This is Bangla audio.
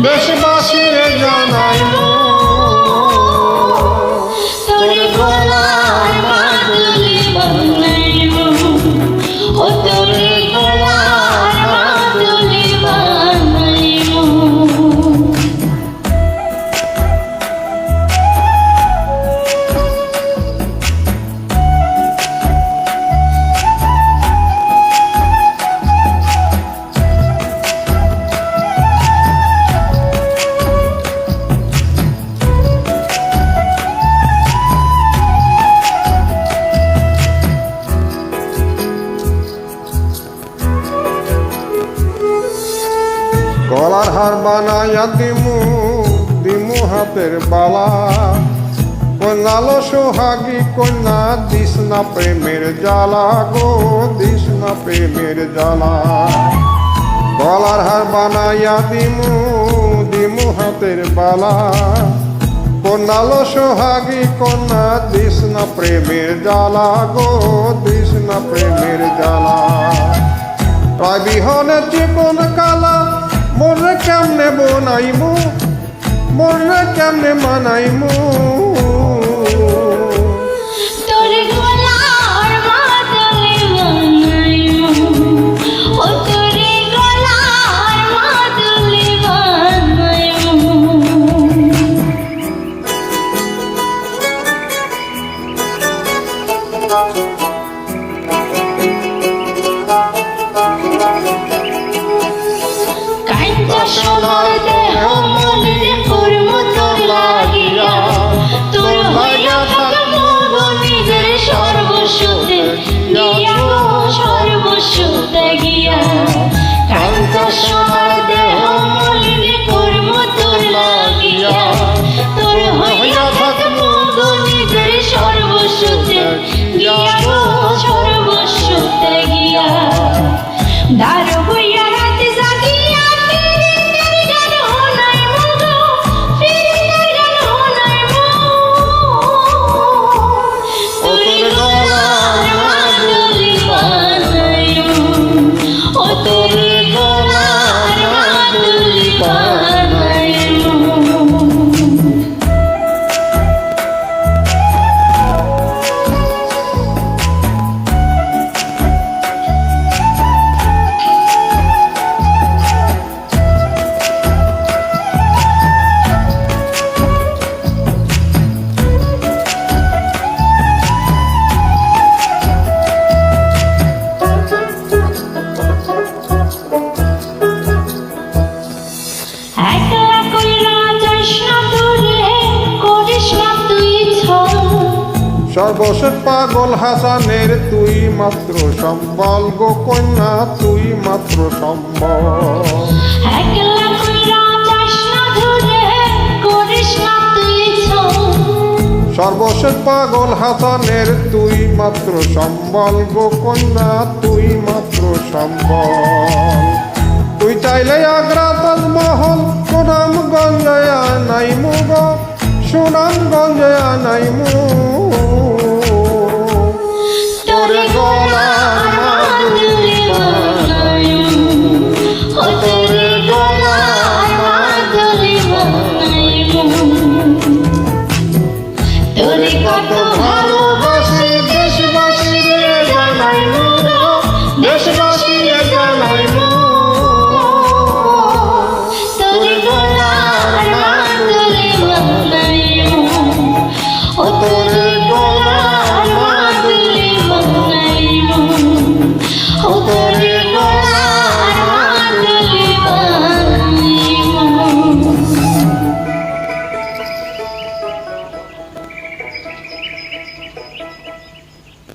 দেশবাসীর জানাইমু তোরে গলার মাদুলি বানাইমু ও তোরে গলার মাদুলি বানাইমু গলার হার বানাইয়া দিমু দিমু হাতের বালা কন্যালো সোহাগী কন্যা দিস না প্রেমের জ্বালা গো দিস না প্রেমের জ্বালা গলার হার বানাইয়া দিমু দিমু হাতের বালা কন্যালো সোহাগী কন্যা দিস না প্রেমের জ্বালা গো দিস না প্রেমের জ্বালা প্রায় বিহনে জীবন কালা মোরে কেমনে বনাইমু মোরে কেমনে মানাইমু তোরে গলার মাদুলি বানাইমু ও তোরে গলার মাদুলি বানাইমু কাঞ্চা সোনার দেহ মনে কর্ম তোর লাগিয়া তোর হইয়া থাকবো নিজের সর্বস্বতে গিয়া গো সর্বস্বতে গিয়া কাঞ্চা সোনার দেহ মনে কর্ম তোর লাগিয়া তোর হইয়া থাকবো নিজের সর্বস্বতে গিয়া গো সর্বস্বতে গিয়া দার হইয়া রাতে জাগিয়া ফিরিতের গান শোনাইমু গো ফিরিতের গান শোনাইমু তোরে গলার মাদুলি বানাইমু ও তোরে গলার মাদুলি বানাইমু একলা কইরা যাস না দূরে করিস না তুই ছল সর্বশেষ পাগল হাসানের তুই মাত্র সম্বল গো কন্যা তুই মাত্র সম্বল একলা কইরা যাস না দূরে করিস না তুই ছল সর্বশেষ পাগল হাসানের তুই মাত্র সম্বল গো কন্যা তুই মাত্র সম্বল তুই চাইলে আগ্রা তাজমহল সুনামগঞ্জে আনাইমু গো সুনামগঞ্জে আনাইমু তোরে গলার